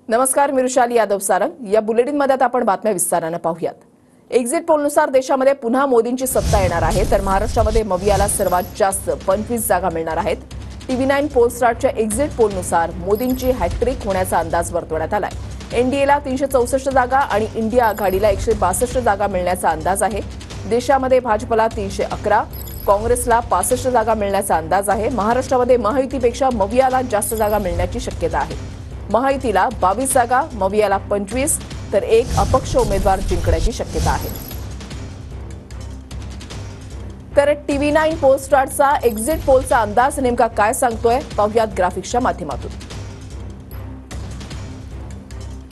नमस्कार, मी रुशाली यादव सारंग। या बुलेटिनमध्ये आता आपण बातम्या विस्ताराने पाहूयात। एक्झिट पोलनुसार देशामध्ये पुन्हा मोदींची सत्ता येणार आहे, तर महाराष्ट्रामध्ये मवियाला सर्वात जास्त 25 जागा मिळणार आहेत। TV9 पोलस्टारच्या एक्झिट पोलनुसार मोदींची हॅट्रिक होण्याचा अंदाज वर्तवण्यात आलाय। एनडीएला 364 जागा आणि इंडिया आघाडीला 162 जागा मिळण्याचा अंदाज आहे। देशामध्ये भाजपला 311, काँग्रेसला 65 जागा मिळण्याचा अंदाज आहे। महाराष्ट्रामध्ये महायुतीपेक्षा मवियाला जास्त जागा मिळण्याची शक्यता आहे। महायुतीला 22 जागा, मवियाला 25, तर एक अपक्ष उमेदवार जिंकण्याची शक्यता आहे। तर TV9 पोलस्टारचा एक्झिट पोलचा अंदाज नेमका काय सांगतोय पाहूयात ग्राफिक्सच्या माध्यमातून।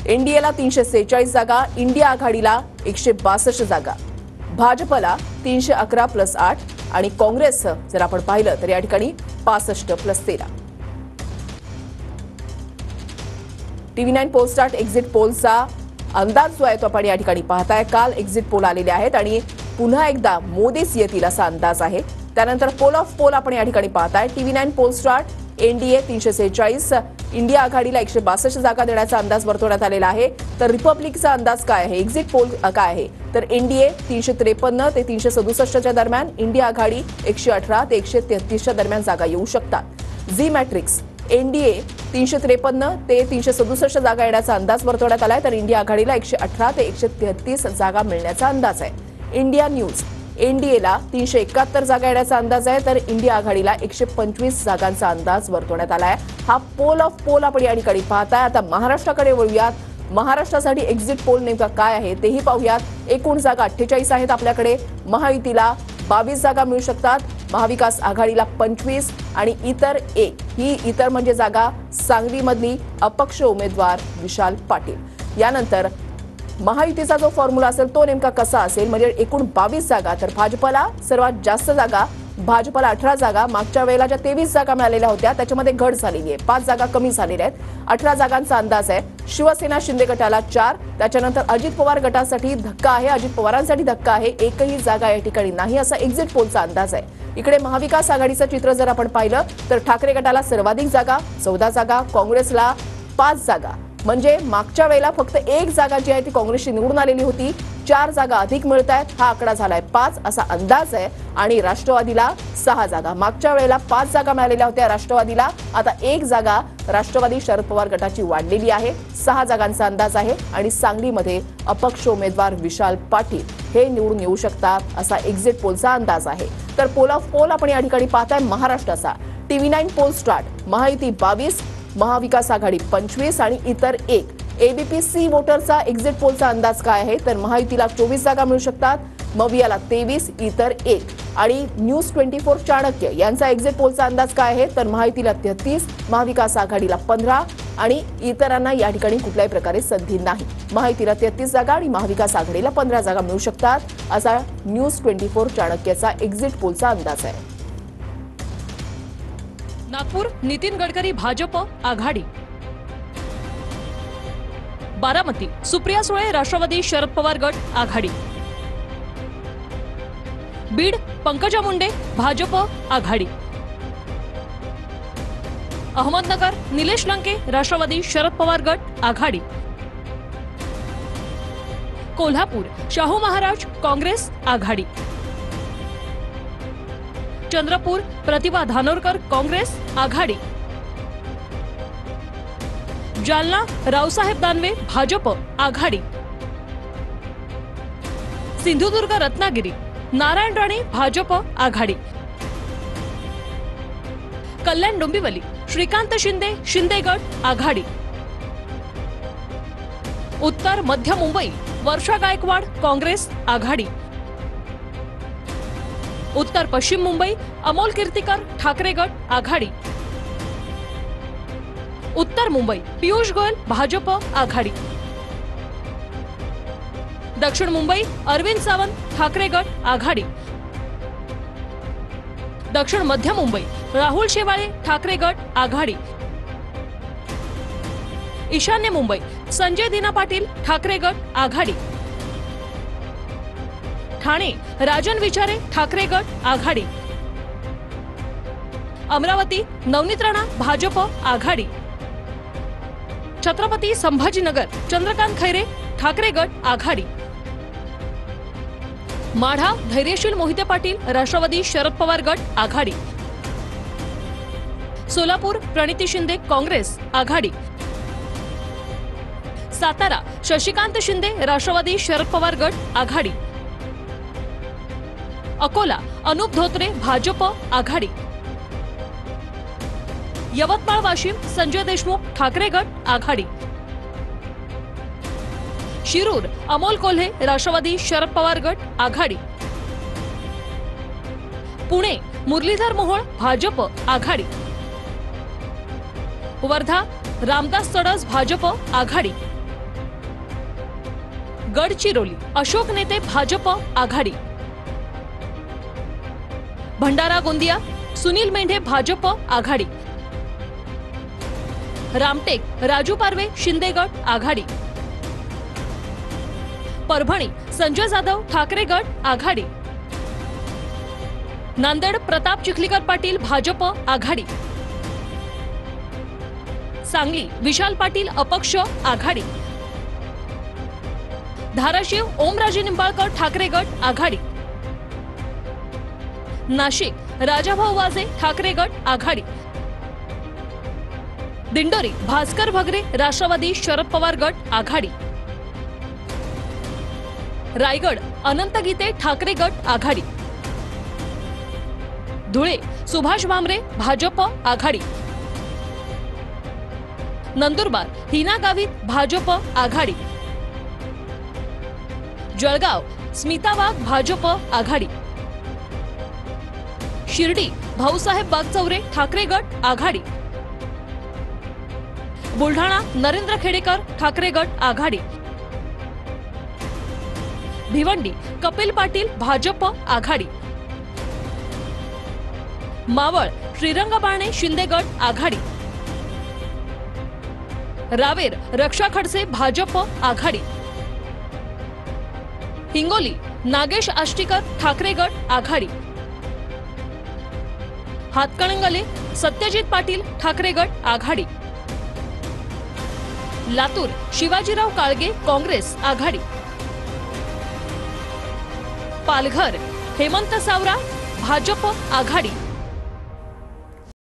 एनडीएला 346 जागा, इंडिया आघाडीला 162 जागा, भाजपला 311+8 आणि काँग्रेसचं जर आपण पाहिलं तर या ठिकाणी 65+13। TV9 पोलस्टार एक्झिट पोलचा अंदाज जो आहे तो आपण या ठिकाणी पाहताय। काल एक्झिट पोल आलेले आहेत आणि पुन्हा एकदा मोदीच येतील असा अंदाज आहे। त्यानंतर पोल ऑफ पोल आपण या ठिकाणी पाहताय। TV9 पोलस्टार एनडीए 346, इंडिया आघाडीला 162 जागा देण्याचा अंदाज वर्तवण्यात आलेला आहे। तर रिपब्लिकचा अंदाज काय आहे, एक्झिट पोल काय आहे, तर एनडीए 353 ते 367च्या दरम्यान, इंडिया आघाडी 118 ते 133च्या दरम्यान जागा येऊ शकतात। झी मॅट्रिक्स एनडीए 353 ते 367 जागा येण्याचा अंदाज वर्तवण्यात आलाय, तर इंडिया आघाडीला 118 ते 133 जागा मिळण्याचा अंदाज आहे। इंडिया न्यूज एनडीएला 371 जागा येण्याचा अंदाज आहे, तर इंडिया आघाडीला 125 जागांचा अंदाज वर्तवण्यात आलाय। हा पोल ऑफ पोल आपण या ठिकाणी पाहताय। आता महाराष्ट्राकडे वळूयात। महाराष्ट्रासाठी एक्झिट पोल नेमका काय आहे तेही पाहूयात। एकूण जागा 48 आहेत आपल्याकडे। महायुतीला 22 जागा मिळू शकतात, महाविकास आघाडीला 25 आणि इतर 1। ही इतर म्हणजे जागा सांगलीमधली अपक्ष उमेदवार विशाल पाटील। यानंतर महायुतीचा जो फॉर्म्युला असेल तो नेमका कसा असेल, म्हणजे एकूण 22 जागा, तर भाजपला सर्वात जास्त जागा, भाजपला 18 जागा। मागच्या वेळेला ज्या 23 जागा मिळालेल्या होत्या त्याच्यामध्ये घट झालेली आहे, 5 जागा कमी झालेल्या आहेत। 18 जागांचा अंदाज आहे। शिवसेना शिंदे गटाला 4, त्याच्यानंतर अजित पवार गटासाठी धक्का आहे, अजित पवारांसाठी धक्का आहे, एकही जागा या ठिकाणी नाही असा एक्झिट पोलचा अंदाज आहे। इकडे महाविकास आघाडीचं चित्र जर आपण पाहिलं तर ठाकरे गटाला सर्वाधिक जागा 14 जागा, काँग्रेसला 5 जागा, म्हणजे मागच्या वेळेला फक्त 1 जागा जी आहे ती काँग्रेसची निवडून आलेली होती, 4 जागा अधिक मिळत आहेत, हा आकडा झालाय 5 असा अंदाज आहे। आणि राष्ट्रवादीला 6 जागा, मागच्या वेळेला 5 जागा मिळालेल्या होत्या राष्ट्रवादीला, आता 1 जागा राष्ट्रवादी शरद पवार गटाची वाढलेली आहे, 6 जागांचा अंदाज आहे। आणि सांगलीमध्ये अपक्ष उमेदवार विशाल पाटील हे निवडून येऊ शकतात असा एक्झिट पोलचा अंदाज आहे। तर पोल ऑफ पोल आपण या ठिकाणी पाहताय महाराष्ट्राचा। TV9 पोलस्टार महायुती 22, महाविकास आघाडी 25 आणि इतर 1। एबीपीसी वोटरचा एक्झिट पोलचा अंदाज काय आहे, तर महायुतीला 24 जागा मिळू शकतात, मवियाला 23, इतर 1। आणि न्यूज 24 चाणक्य यांचा एक्झिट पोलचा अंदाज काय आहे, तर महायुतीला 33, महाविकास आघाडीला 15 आणि इतरांना या ठिकाणी कुठल्याही प्रकारे संधी नाही। महायुतीला 33 जागा आणि महाविकास आघाडीला 15 जागा मिळू शकतात असा न्यूज 24 चाणक्यचा एक्झिट पोलचा अंदाज आहे। नागपूर नितीन गडकरी भाजप आघाडी, बारामती सुप्रिया सुळे राष्ट्रवादी शरद पवार गट आघाडी, बीड पंकजा मुंडे भाजप आघाडी, अहमदनगर निलेश लंके राष्ट्रवादी शरद पवार गट आघाडी, कोल्हापूर शाहू महाराज काँग्रेस आघाडी, चंद्रपूर प्रतिभा धानोरकर काँग्रेस आघाडी, जालना रावसाहेब दानवे भाजप आघाडी, सिंधुदुर्ग रत्नागिरी नारायण राणे भाजप आघाडी, कल्याण डोंबिवली श्रीकांत शिंदे शिंदे गट आघाडी, उत्तर मध्य मुंबई वर्षा गायकवाड काँग्रेस आघाडी, उत्तर पश्चिम मुंबई अमोल कीर्तिकर ठाकरे गट आघाडी, उत्तर मुंबई पियुष गोयल भाजप आघाडी, दक्षिण मुंबई अरविंद सावंत ठाकरे गट आघाडी, दक्षिण मध्य मुंबई राहुल शेवाळे ठाकरे गट आघाडी, ईशान्य मुंबई संजय दिना पाटील ठाकरे गट आघाडी, ठाणे राजन विचारे ठाकरे गट आघाडी, अमरावती नवनीत राणा भाजप आघाडी, छत्रपती संभाजीनगर चंद्रकांत खैरे ठाकरे गट आघाडी। माढा धैर्यशील मोहिते पाटील राष्ट्रवादी शरद पवार गट आघाडी। सोलापूर प्रणिती शिंदे काँग्रेस आघाडी। सातारा शशिकांत शिंदे राष्ट्रवादी शरद पवार गट आघाडी। अकोला अनुप धोत्रे भाजप आघाडी। यवतमाळ वाशिम संजय देशमुख ठाकरे गट आघाडी। शिरूर अमोल कोल्हे राष्ट्रवादी शरद पवार गट आघाडी। पुणे मुरलीधर मोहोळ भाजप आघाडी। वर्धा रामदास तडस भाजप आघाडी। गडचिरोली अशोक नेते भाजप आघाडी। भंडारा गोंदिया सुनील मेंढे भाजप आघाडी। रामटेक राजू पारवे शिंदे गट आघाडी। परभणी संजय जाधव ठाकरे गट आघाडी। नांदेड प्रताप चिखलीकर पाटील भाजप आघाडी। सांगली विशाल पाटील अपक्ष आघाडी। धाराशिव ओमराजे निंबाळकर ठाकरे गट आघाडी। नाशिक राजाभाऊ वाजे ठाकरे गट आघाडी। दिंडोरी भास्कर भगरे राष्ट्रवादी शरद पवार गट आघाडी। रायगड अनंत गीते ठाकरे गट आघाडी। धुळे सुभाष भामरे भाजप आघाडी। नंदुरबार हिना गावित भाजप आघाडी। जळगाव स्मिता वाघ भाजप आघाडी। शिर्डी भाऊसाहेब बागचौरे ठाकरे गट आघाडी। बुलढाणा नरेंद्र खेडेकर ठाकरे गट आघाडी। भिवंडी कपिल पाटील भाजप आघाडी। मावळ श्रीरंग बाणे शिंदे गट आघाडी। रावेर रक्षा खडसे भाजप आघाडी। हिंगोली नागेश आष्टीकर ठाकरे गट आघाडी। हातकणंगले सत्यजित पाटील ठाकरे गट आघाडी। लातूर शिवाजीराव काळगे काँग्रेस आघाडी। पालघर हेमंत सावरा भाजप आघाडी।